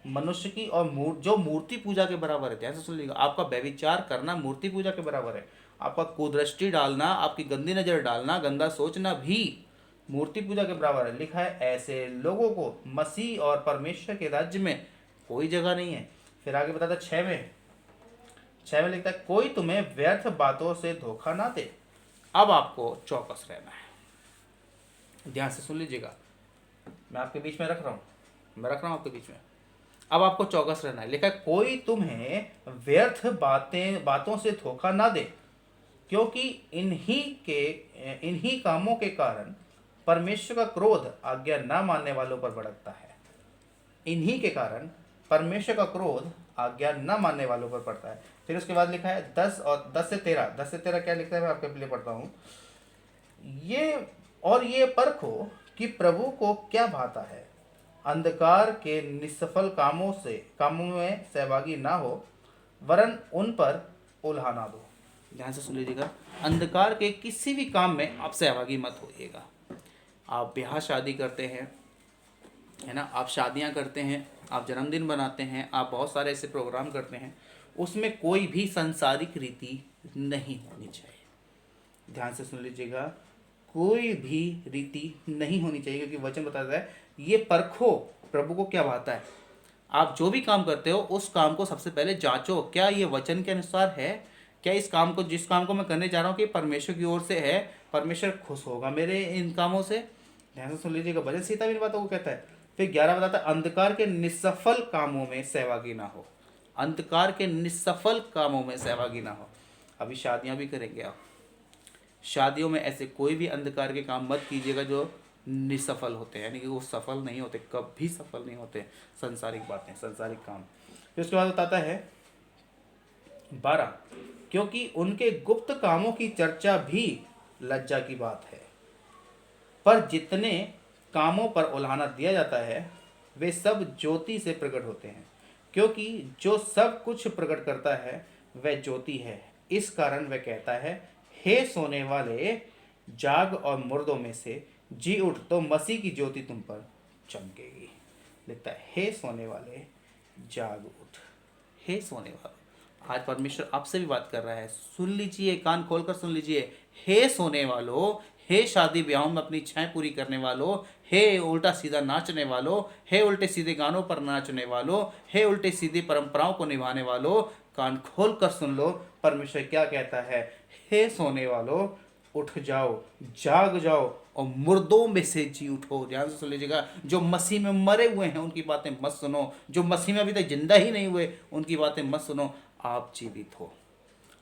मनुष्य की, और जो मूर्ति पूजा के बराबर है। ध्यान से सुन लीजिएगा, आपका व्यभिचार करना मूर्ति पूजा के बराबर है। आपका कुदृष्टि डालना, आपकी गंदी नजर डालना, गंदा सोचना भी मूर्ति पूजा के बराबर है। लिखा है ऐसे लोगों को मसीह और परमेश्वर के राज्य में कोई जगह नहीं है। फिर आगे बताता 6 में लिखता है, कोई तुम्हें व्यर्थ बातों से धोखा ना दे। अब आपको चौकस रहना है। ध्यान से सुन लीजिएगा, मैं आपके बीच में रख रहा हूं आपके बीच में। अब आपको चौकस रहना है। लिखा है, कोई तुम्हें व्यर्थ बातों से धोखा ना दे, क्योंकि इन्हीं कामों के कारण परमेश्वर का क्रोध आज्ञा न मानने वालों पर भड़कता है। इन्हीं के कारण परमेश्वर का क्रोध आज्ञा न मानने वालों पर पड़ता है। फिर उसके बाद लिखा है 10 से 13 क्या लिखता है, मैं आपके लिए पढ़ता हूँ। ये परखो कि प्रभु को क्या भाता है, अंधकार के निष्फल कामों में सहभागी ना हो, वरन उन पर उल्हा ना दो। ध्यान से सुन लीजिएगा, अंधकार के किसी भी काम में आप सहभागी मत होइएगा। आप ब्याह शादी करते हैं, है ना, आप शादियां करते हैं, आप जन्मदिन बनाते हैं, आप बहुत सारे ऐसे प्रोग्राम करते हैं, उसमें कोई भी सांसारिक रीति नहीं होनी चाहिए। ध्यान से सुन लीजिएगा, कोई भी रीति नहीं होनी चाहिए, क्योंकि वचन बताता है ये परखो प्रभु को क्या भाता है। आप जो भी काम करते हो उस काम को सबसे पहले जांचो, क्या ये वचन के अनुसार है, क्या इस काम को, जिस काम को मैं करने जा रहा हूँ, कि परमेश्वर की ओर से है, परमेश्वर खुश होगा मेरे इन कामों से। ध्यान से सुन लीजिएगा, वचन सीता भी इन बातों को कहता है। फिर 11 बताता है, अंधकार के निष्फल कामों में सहभागी ना हो। अंधकार के निष्फल कामों में सहभागी ना हो। अभी शादियां भी करेंगे आप, शादियों में ऐसे कोई भी अंधकार के काम मत कीजिएगा जो निसफल होते हैं, यानी कि वो सफल नहीं होते, कभी सफल नहीं होते, संसारिक बातें, संसारिक काम। फिर उसके बाद बताता है 12, क्योंकि उनके गुप्त कामों की चर्चा भी लज्जा की बात है, पर जितने कामों पर उल्हाना दिया जाता है वे सब ज्योति से प्रकट होते हैं, क्योंकि जो सब कुछ प्रकट करता है वह ज्योति है। इस कारण वह कहता है, हे सोने वाले, जाग और मुर्दों में से जी उठ, तो मसीह की ज्योति तुम पर चमकेगी। लिखता है, हे सोने वाले, जाग उठ। हे सोने वाले, आज परमेश्वर आपसे भी बात कर रहा है, सुन लीजिए, कान खोलकर सुन लीजिए। हे सोने वालों, हे शादी ब्याहों में अपनी इच्छाएं पूरी करने वालों, हे उल्टा सीधा नाचने वालों, हे उल्टे सीधे गानों पर नाचने वालों, हे उल्टे सीधी परंपराओं को निभाने वालों, कान खोल कर सुन लो, परमेश्वर क्या कहता है। हे सोने वालों, उठ जाओ, जाग जाओ और मुर्दों में से जी उठो। ध्यान से सुन लीजिएगा, जो मसीह में मरे हुए हैं उनकी बातें मत सुनो, जो मसीह में अभी तक जिंदा ही नहीं हुए उनकी बातें मत सुनो। आप जीवित हो,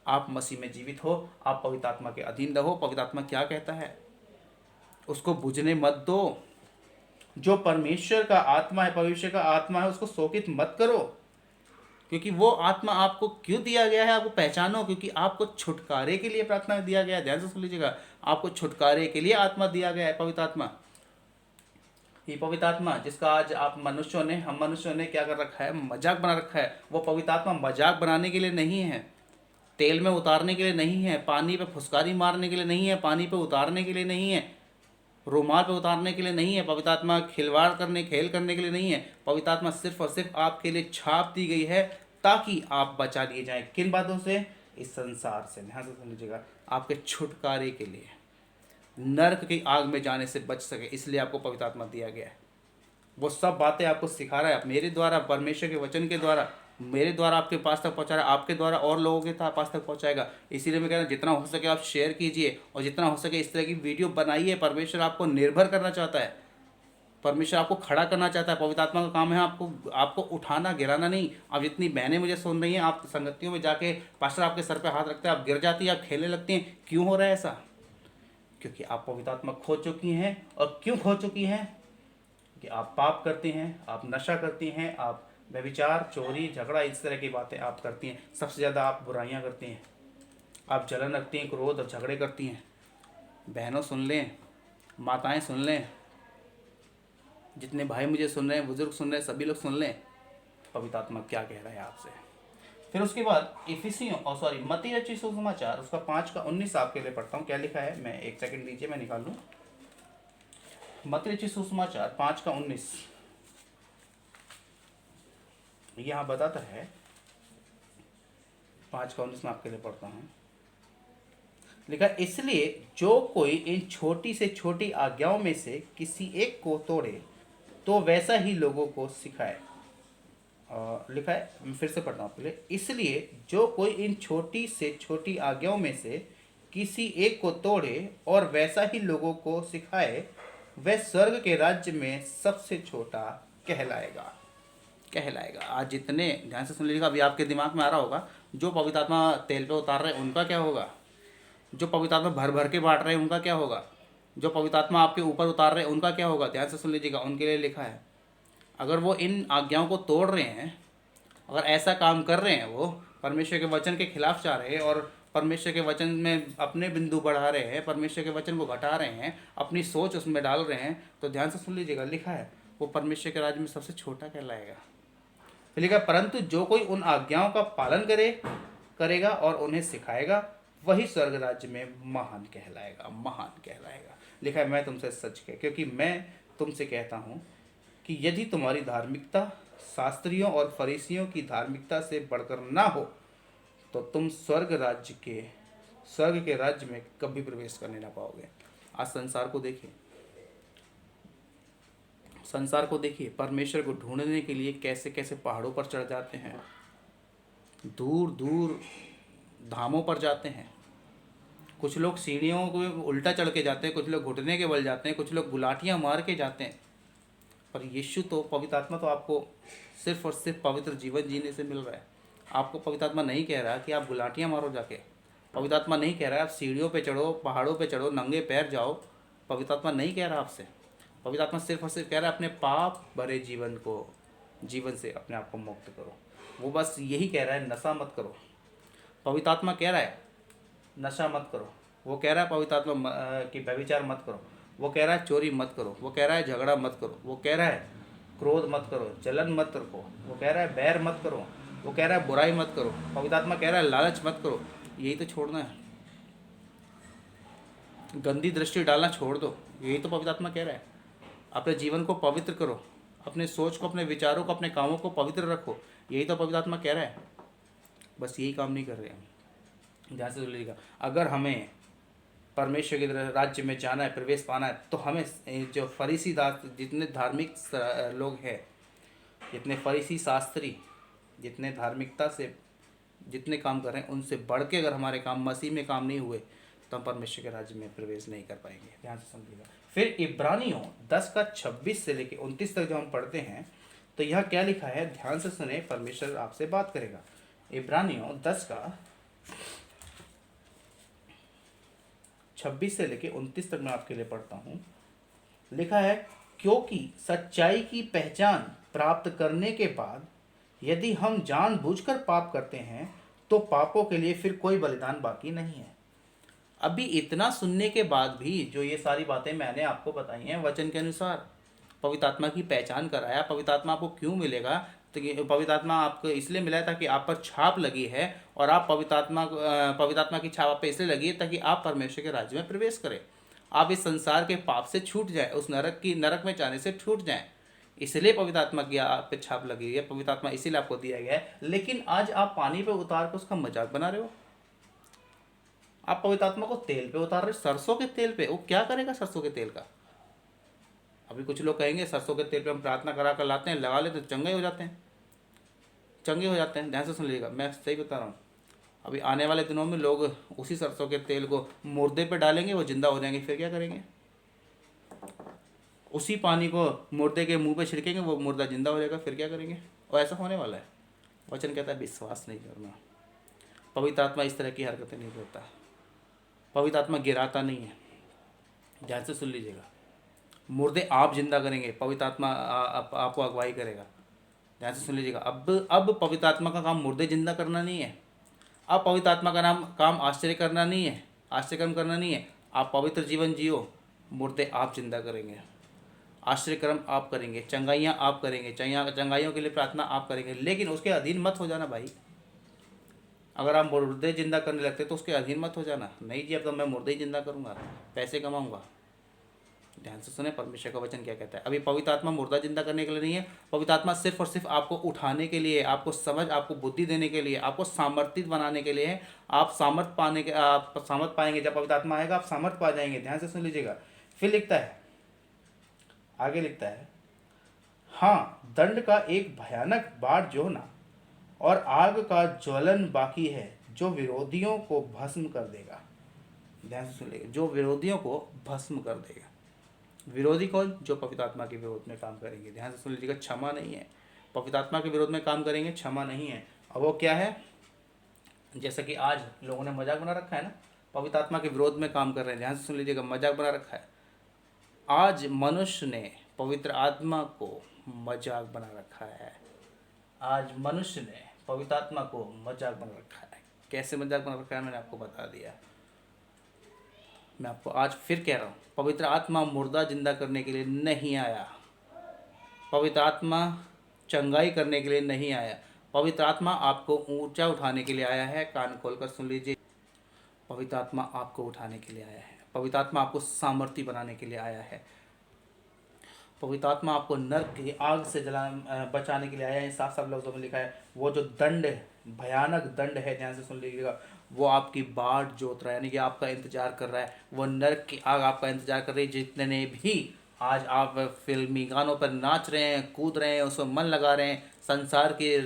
आप मसीह में जीवित हो, आप पवित्र आत्मा के अधीन रहो। पवित्र आत्मा क्या कहता है उसको बुझने मत दो। जो परमेश्वर का आत्मा है, परमेश्वर का आत्मा है, उसको शोकित मत करो, क्योंकि वो आत्मा आपको क्यों दिया गया है, आपको पहचानो, क्योंकि आपको छुटकारे के लिए प्रार्थना दिया गया है। ध्यान से सुन लीजिएगा, आपको छुटकारे के लिए आत्मा दिया गया है, पवित्र आत्मा। ये पवित्र आत्मा जिसका आज हम मनुष्यों ने क्या कर रखा है, मजाक बना रखा है। वो पवित्र आत्मा मजाक बनाने के लिए नहीं है, तेल में उतारने के लिए नहीं है, पानी पे फुसकारी मारने के लिए नहीं है, पानी पे उतारने के लिए नहीं है, रुमाल पे उतारने के लिए नहीं है। पवित्र आत्मा खिलवाड़ करने, खेल करने के लिए नहीं है। पवित्र आत्मा सिर्फ और सिर्फ आपके लिए छाप दी गई है ताकि आप बचा लिए जाएं। किन बातों से? इस संसार से। ध्यान से सुन लीजिएगा, आपके छुटकारे के लिए, नरक की आग में जाने से बच सके, इसलिए आपको पवित्र आत्मा दिया गया है। वो सब बातें आपको सिखा रहा है, मेरे द्वारा, परमेश्वर के वचन के द्वारा, मेरे द्वारा आपके पास तक पहुंचा रहा है, आपके द्वारा और लोगों के पास तक पहुंचाएगा। इसीलिए मैं कह रहा हूँ, जितना हो सके आप शेयर कीजिए और जितना हो सके इस तरह की वीडियो बनाइए। परमेश्वर आपको निर्भर करना चाहता है, परमेश्वर आपको खड़ा करना चाहता है। पवित्र आत्मा का काम है आपको उठाना, गिराना नहीं। अब जितनी बहनें मुझे सुन रही हैं, आप संगतियों में जाके पास्टर आपके सर पे हाथ रखते हैं, आप गिर जाती हैं, आप खेलने लगती हैं। क्यों हो रहा है ऐसा? क्योंकि आप पवित्र आत्मा खो चुकी हैं। और क्यों खो चुकी हैं? कि आप पाप करती हैं, आप नशा करती हैं, आप व्यभिचार, चोरी, झगड़ा, इस तरह की बातें आप करती हैं। सबसे ज़्यादा आप बुराइयां करती हैं। आप जलन रखती हैं, क्रोध और झगड़े करती हैं, बहनों सुन लें, माताएं सुन लें, जितने भाई मुझे सुन रहे हैं, बुजुर्ग सुन रहे हैं, सभी लोग सुन लें पवित्र आत्मा क्या कह रहा है आपसे। फिर उसके बाद मत्ती रचित सुसमाचार उसका 5:19 आपके लिए पढ़ता हूँ। क्या लिखा है, मैं एक सेकंड दीजिए, मैं निकाल लूँ। मत्ती रचित सुसमाचार 5:19 यहाँ बताता है, 5:19 में आपके लिए पढ़ता हूँ। लिखा, इसलिए जो कोई इन छोटी से छोटी आज्ञाओं में से किसी एक को तोड़े तो वैसा ही लोगों को सिखाए। लिखा है, मैं फिर से पढ़ता हूँ आपके लिए। इसलिए जो कोई इन छोटी से छोटी आज्ञाओं में से किसी एक को तोड़े और वैसा ही लोगों को सिखाए, वह स्वर्ग के राज्य में सबसे छोटा कहलाएगा। आज जितने ध्यान से सुन लीजिएगा, अभी आपके दिमाग में आ रहा होगा, जो पवित्र आत्मा तेल पे उतार रहे हैं उनका क्या होगा, जो पवित्र आत्मा भर भर के बांट रहे हैं उनका क्या होगा, जो पवित्र आत्मा आपके ऊपर उतार रहे हैं उनका क्या होगा। ध्यान से सुन लीजिएगा, उनके लिए लिखा है, अगर वो इन आज्ञाओं को तोड़ रहे हैं, अगर ऐसा काम कर रहे हैं, वो परमेश्वर के वचन के खिलाफ जा रहे हैं और परमेश्वर के वचन में अपने बिंदु बढ़ा रहे हैं, परमेश्वर के वचन को घटा रहे हैं, अपनी सोच उसमें डाल रहे हैं, तो ध्यान से सुन लीजिएगा, लिखा है वो परमेश्वर के राज्य में सबसे छोटा कहलाएगा। फिर लिखा, परंतु जो कोई उन आज्ञाओं का पालन करेगा और उन्हें सिखाएगा, वही स्वर्ग राज्य में महान कहलाएगा। लिखा है, मैं तुमसे सच कह, क्योंकि मैं तुमसे कहता हूँ कि यदि तुम्हारी धार्मिकता शास्त्रियों और फरीसियों की धार्मिकता से बढ़कर ना हो, तो तुम स्वर्ग के राज्य में कभी प्रवेश करने ना पाओगे। आज संसार को देखिए, परमेश्वर को ढूंढने के लिए कैसे कैसे पहाड़ों पर चढ़ जाते हैं, दूर दूर धामों पर जाते हैं। कुछ लोग सीढ़ियों को उल्टा चढ़ के जाते हैं, कुछ लोग घुटने के बल जाते हैं, कुछ लोग गुलाटियाँ मार के जाते हैं। पर यीशु तो, पवित्र आत्मा तो आपको सिर्फ और सिर्फ पवित्र जीवन जीने से मिल रहा है। आपको पवित्र आत्मा नहीं कह रहा कि आप गुलाटियाँ मारो जाके, पवित्र आत्मा नहीं कह रहा है आप सीढ़ियों पे चढ़ो, पहाड़ों पे चढ़ो, नंगे पैर जाओ। पवित्र आत्मा नहीं कह रहा आपसे। पवित्र आत्मा सिर्फ और सिर्फ कह रहा है अपने पाप भरे जीवन से अपने आप को मुक्त करो। वो बस यही कह रहा है, नशा मत करो। पवित्र आत्मा कह रहा है नशा मत करो। वो कह रहा है पवित्र आत्मा कि व्यभिचार मत करो। वो कह रहा है चोरी मत करो। वो कह रहा है झगड़ा मत करो। वो कह रहा है क्रोध मत करो, जलन मत रखो। वो कह रहा है बैर मत करो। वो कह रहा है बुराई मत करो। पवित्र आत्मा कह रहा है लालच मत करो। यही तो छोड़ना है, गंदी दृष्टि डालना छोड़ दो। यही तो पवित्र आत्मा कह रहा है। अपने जीवन को पवित्र करो, अपने सोच को, अपने विचारों को, अपने कामों को पवित्र रखो। यही तो पवित्र आत्मा कह रहा है। बस यही काम नहीं कर रहे हम। ध्यान से सुनिएगा, अगर हमें परमेश्वर के राज्य में जाना है, प्रवेश पाना है, तो हमें जो फरीसी जितने धार्मिक लोग हैं, जितने फरीसी शास्त्री जितने धार्मिकता से जितने काम कर रहे हैं, उनसे बढ़ के अगर हमारे काम मसीह में काम नहीं हुए तो हम परमेश्वर के राज्य में प्रवेश नहीं कर पाएंगे। ध्यान से समझिएगा। फिर इब्रानियों 10:26 से लेकर 29 तक जो हम पढ़ते हैं, तो यह क्या लिखा है, ध्यान से सुने, परमेश्वर आपसे बात करेगा। इब्रानियों 10:26 से लेकर 29 तक मैं आपके लिए पढ़ता हूँ। लिखा है, क्योंकि सच्चाई की पहचान प्राप्त करने के बाद यदि हम जानबूझकर पाप करते हैं तो पापों के लिए फिर कोई बलिदान बाकी नहीं है। अभी इतना सुनने के बाद भी जो ये सारी बातें मैंने आपको बताई हैं वचन के अनुसार, पवित्र आत्मा की पहचान कराया। पवित्र आत्मा आपको क्यों मिलेगा, तो पवित्र आत्मा आपको इसलिए मिला है ताकि आप पर छाप लगी है, और आप पवित्र आत्मा की छाप आप पे इसलिए लगी है ताकि आप परमेश्वर के राज्य में प्रवेश करें, आप इस संसार के पाप से छूट जाए, उस नरक में जाने से छूट जाएं। इसलिए पवित्र आत्मा की आप पे छाप लगी है, पवित्र आत्मा इसीलिए आपको दिया गया है। लेकिन आज आप पानी पे उतार कर उसका मजाक बना रहे हो। आप पवित्र आत्मा को तेल पे उतार रहे, सरसों के तेल पे। वो क्या करेगा सरसों के तेल का? अभी कुछ लोग कहेंगे सरसों के तेल पे हम प्रार्थना करा कर लाते हैं, लगा लेते, चंगे हो जाते हैं। ध्यान से सुन लीजिएगा, मैं सही बता रहा हूँ। अभी आने वाले दिनों में लोग उसी सरसों के तेल को मुर्दे पे डालेंगे, वो जिंदा हो जाएंगे। फिर क्या करेंगे? उसी पानी को मुर्दे के मुंह पे छिड़केंगे, वो मुर्दा जिंदा हो जाएगा। फिर क्या करेंगे? और ऐसा होने वाला है। वचन कहता है विश्वास नहीं करना। पवित्र आत्मा इस तरह की हरकतें नहीं करता। पवित्र आत्मा गिराता नहीं है। ध्यान से सुन लीजिएगा, मुर्दे आप जिंदा करेंगे, पवित्र आत्मा आपको अगुवाई करेगा। ध्यान से सुन लीजिएगा, अब पवित्र आत्मा का काम मुर्दे जिंदा करना नहीं है। अब पवित्र आत्मा का नाम काम आश्चर्य करना नहीं है, आश्चर्यकर्म करना नहीं है। आप पवित्र जीवन जियो, मुर्दे आप जिंदा करेंगे, आश्चर्यकर्म आप करेंगे, चंगाइयाँ आप करेंगे, चंगाइयों के लिए प्रार्थना आप करेंगे, लेकिन उसके अधीन मत हो जाना भाई। अगर आप मुर्दे जिंदा करने लगते तो उसके अधीन मत हो जाना। नहीं जी, अब तो मैं मुर्दे ही जिंदा करूँगा, पैसे कमाऊँगा। ध्यान से सुने परमेश्वर का वचन क्या कहता है। अभी पवित्र आत्मा मुर्दा जिंदा करने के लिए नहीं है, पवित्र आत्मा सिर्फ और सिर्फ आपको उठाने के लिए, आपको समझ, आपको बुद्धि देने के लिए, आपको सामर्थित बनाने के लिए है। आप सामर्थ पाएंगे जब पवित्र आत्मा आएगा, आप सामर्थ पा जाएंगे। ध्यान से सुन लीजिएगा। फिर लिखता है, आगे लिखता है, हाँ, दंड का एक भयानक बाढ़ जो ना और आग का ज्वलन बाकी है, जो विरोधियों को भस्म कर देगा। ध्यान से सुन लीजिएगा, जो विरोधियों को भस्म कर देगा। विरोधी कौन? जो पवित्र आत्मा के विरोध में काम करेंगे। ध्यान से सुन लीजिएगा, क्षमा नहीं है। पवित्र आत्मा के विरोध में काम करेंगे, क्षमा नहीं है। अब वो क्या है? जैसा कि आज लोगों ने मजाक बना रखा है ना, पवित्र आत्मा के विरोध में काम कर रहे हैं। ध्यान से सुन लीजिएगा, मजाक बना रखा है। आज मनुष्य ने पवित्र आत्मा को मजाक बना रखा है। आज मनुष्य ने पवित्र आत्मा को मजाक बना रखा है। कैसे मजाक बना रखा है मैंने आपको बता दिया। मैं आपको आज फिर कह रहा हूँ, पवित्र आत्मा मुर्दा जिंदा करने के लिए नहीं आया। पवित्र आत्मा चंगाई करने के लिए नहीं आया। पवित्र आत्मा आपको ऊंचा उठाने के लिए आया है। कान खोलकर सुन लीजिए, पवित्र आत्मा आपको उठाने के लिए आया है। पवित्र आत्मा आपको सामर्थी बनाने के लिए आया है। पवित्र आत्मा आपको नरक की आग से बचाने के लिए आया है। साफ साफ लफ्जों में लिखा है, वो जो दंड है, भयानक दंड है, ध्यान से सुन लीजिएगा, वो आपकी बाट जोत रहा है, यानी कि आपका इंतजार कर रहा है। वो नरक की आग आपका इंतजार कर रही है। जितने भी आज आप फिल्मी गानों पर नाच रहे हैं, कूद रहे हैं, उसमें मन लगा रहे हैं, संसार के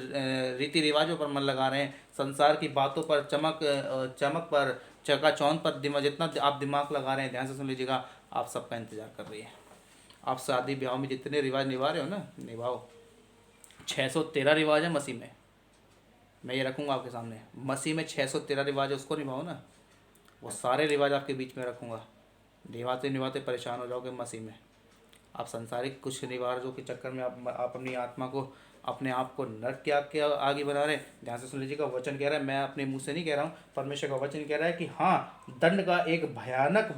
रीति रिवाजों पर मन लगा रहे हैं, संसार की बातों पर, चमक पर, चकाचौंध पर जितना आप दिमाग लगा रहे हैं, ध्यान से सुन लीजिएगा, आप सबका इंतजार कर रही है। आप शादी ब्याह में जितने रिवाज निभा रहे हो ना, निभाओ। 613 रिवाज है मसीह में, मैं ये रखूँगा आपके सामने। मसीह में 613 रिवाज है, उसको निभाओ ना। वो सारे रिवाज आपके बीच में रखूँगा। निभाते निभाते परेशान हो जाओगे मसीह में। आप संसारिक कुछ रिवाजों के चक्कर में आप अपनी आत्मा को, अपने आप को नरक के आग के आगे बना रहे हैं। ध्यान से सुन लीजिएगा, वचन कह रहा है, मैं अपने मुंह से नहीं कह रहा हूँ, परमेश्वर का वचन कह रहा है कि हाँ, दंड का एक भयानक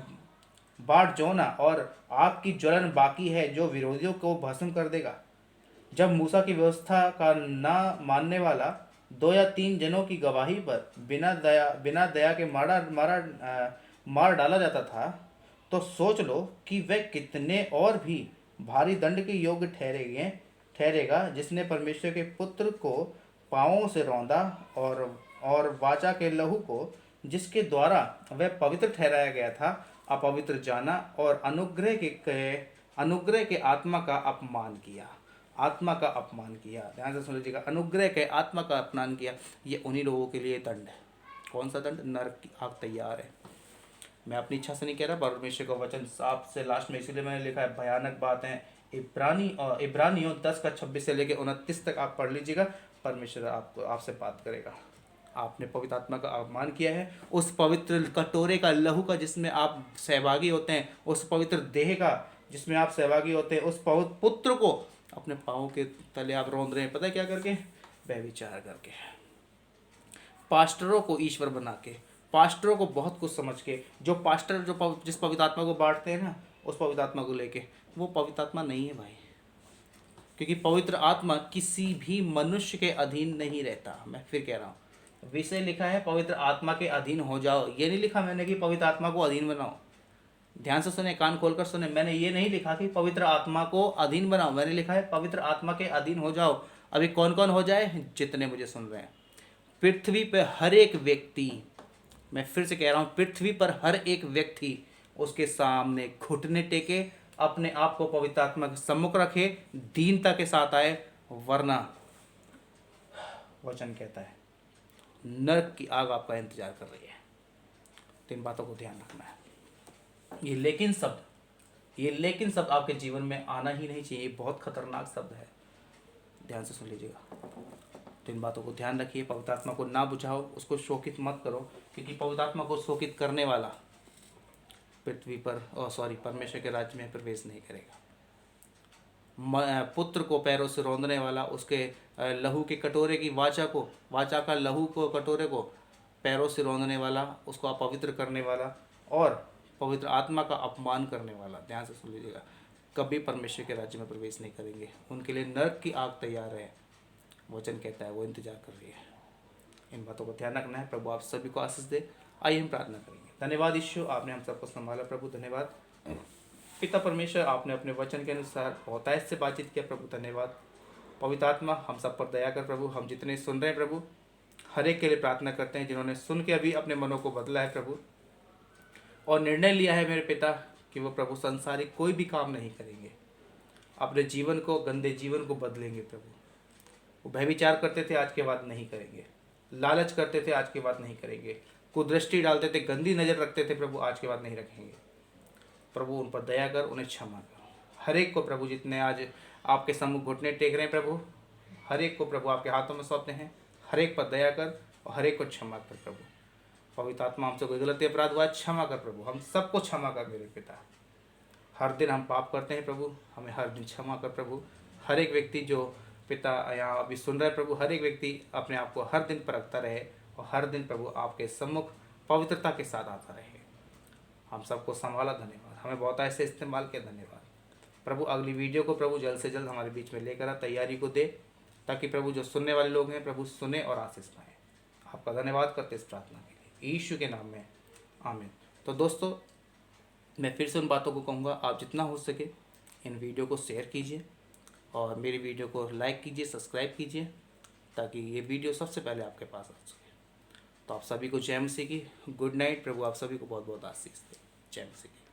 बाट जोना और आग की ज्वलन बाकी है, जो विरोधियों को भस्म कर देगा। जब मूसा की व्यवस्था का ना मानने वाला 2 या 3 जनों की गवाही पर बिना दया के मार डाला जाता था, तो सोच लो कि वह कितने और भी भारी दंड के योग्य ठहरेगा, जिसने परमेश्वर के पुत्र को पांवों से रौंदा और वाचा के लहू को, जिसके द्वारा वह पवित्र ठहराया गया था, अपवित्र जाना और अनुग्रह के आत्मा का अपमान किया। आत्मा का अपमान किया। ध्यान से सुन लीजिएगा, अनुग्रह के आत्मा का अपमान किया। ये उन्हीं लोगों के लिए दंड है। कौन सा दंड? नरक की आग तैयार है। मैं अपनी इच्छा से नहीं कह रहा, परमेश्वर का वचन साफ से लास्ट में इसीलिए मैंने लिखा है, भयानक बात है। इब्रानियों 10 का 26 से लेकर 29 तक आप पढ़ लीजिएगा। परमेश्वर आपसे बात करेगा। आपने पवित्र आत्मा का अपमान किया है। उस पवित्र कटोरे का, लहू का, जिसमें आप सहभागी होते हैं, उस पवित्र देह का जिसमें आप सहभागी होते हैं, उस पवित्र पुत्र को अपने पाँव के तले आप रौंद रहे हैं। पता है क्या करके? व्यभिचार करके। पास्टरों को ईश्वर बना के, पास्टरों को बहुत कुछ समझ के, जो पास्टर जिस पवित्र आत्मा को बांटते हैं ना, उस पवित्र आत्मा को लेके, वो पवित्र आत्मा नहीं है भाई। क्योंकि पवित्र आत्मा किसी भी मनुष्य के अधीन नहीं रहता। मैं फिर कह रहा हूँ, विषय लिखा है पवित्र आत्मा के अधीन हो जाओ। ये नहीं लिखा मैंने कि पवित्र आत्मा को अधीन बनाओ। ध्यान से सुने, कान खोलकर सुने, मैंने ये नहीं लिखा कि पवित्र आत्मा को अधीन बनाओ। मैंने लिखा है पवित्र आत्मा के अधीन हो जाओ। अभी कौन कौन हो जाए? जितने मुझे सुन रहे हैं। पृथ्वी पर हर एक व्यक्ति, मैं फिर से कह रहा हूँ, पृथ्वी पर हर एक व्यक्ति उसके सामने घुटने टेके, अपने आप को पवित्र आत्मा के सम्मुख रखे, दीनता के साथ आए, वरना वचन कहता है नरक की आग आपका इंतजार कर रही है। तो इन बातों को ध्यान रखना है। ये लेकिन शब्द आपके जीवन में आना ही नहीं चाहिए। बहुत खतरनाक शब्द है, ध्यान से सुन लीजिएगा। तो इन बातों को ध्यान रखिए। पवित्र आत्मा को ना बुझाओ, उसको शोकित मत करो, क्योंकि पवित्र आत्मा को शोकित करने वाला पृथ्वी पर परमेश्वर के राज्य में प्रवेश नहीं करेगा। पुत्र को पैरों से रौंदने वाला, उसके लहू के कटोरे की वाचा का लहू को, कटोरे को पैरों से रौंदने वाला, उसको अपवित्र करने वाला और पवित्र आत्मा का अपमान करने वाला, ध्यान से सुन लीजिएगा, कभी परमेश्वर के राज्य में प्रवेश नहीं करेंगे। उनके लिए नरक की आग तैयार है, वचन कहता है, वो इंतजार कर रही है। इन बातों को ध्यान रखना है। प्रभु आप सभी को आशीष दे। आइए हम प्रार्थना करेंगे। धन्यवाद यीशु, आपने हम सबको संभाला प्रभु, धन्यवाद पिता परमेश्वर, आपने अपने वचन के अनुसार बहुतायत से बातचीत किया प्रभु, धन्यवाद पवित्र आत्मा, हम सब पर दया कर प्रभु। हम जितने सुन रहे हैं प्रभु, हर एक के लिए प्रार्थना करते हैं जिन्होंने सुन के अभी अपने मनों को बदला है प्रभु, और निर्णय लिया है मेरे पिता कि वो प्रभु संसारिक कोई भी काम नहीं करेंगे, अपने जीवन को, गंदे जीवन को बदलेंगे प्रभु। वो भयविचार करते थे, आज के बाद नहीं करेंगे। लालच करते थे, आज के बाद नहीं करेंगे। कुदृष्टि डालते थे, गंदी नज़र रखते थे प्रभु, आज के बाद नहीं रखेंगे प्रभु। उन पर दया कर, उन्हें क्षमा कर। हर एक को प्रभु, जितने आज आपके सम्मुख घुटने टेक रहे हैं प्रभु, हर एक को प्रभु आपके हाथों में सौंपते हैं। हर एक पर दया कर और हर एक को क्षमा कर प्रभु। पवित्र आत्मा, हमसे कोई गलती अपराध हुआ क्षमा कर प्रभु, हम सबको क्षमा कर मेरे पिता। हर दिन हम पाप करते हैं प्रभु, हमें हर दिन क्षमा कर प्रभु। हर एक व्यक्ति जो पिता यहाँ अभी सुन रहा है प्रभु, हर एक व्यक्ति अपने आप को हर दिन परखता रहे और हर दिन प्रभु आपके सम्मुख पवित्रता के साथ आता रहे। हम सबको संभाला, धन्यवाद। हमें बहुत ऐसे इस्तेमाल किया, धन्यवाद प्रभु। अगली वीडियो को प्रभु जल्द से जल्द हमारे बीच में लेकर आ, तैयारी को दे, ताकि प्रभु जो सुनने वाले लोग हैं प्रभु सुने और आशीष पाएँ। आपका धन्यवाद करते इस प्रार्थना के लिए, यीशु के नाम में, आमीन। तो दोस्तों, मैं फिर से उन बातों को कहूँगा, आप जितना हो सके इन वीडियो को शेयर कीजिए और मेरी वीडियो को लाइक कीजिए, सब्सक्राइब कीजिए, ताकि ये वीडियो सबसे पहले आपके पास आ सके। तो आप सभी को जय मसीह की गुड नाइट। प्रभु आप सभी को बहुत बहुत आशीष दे। जय मसीह की।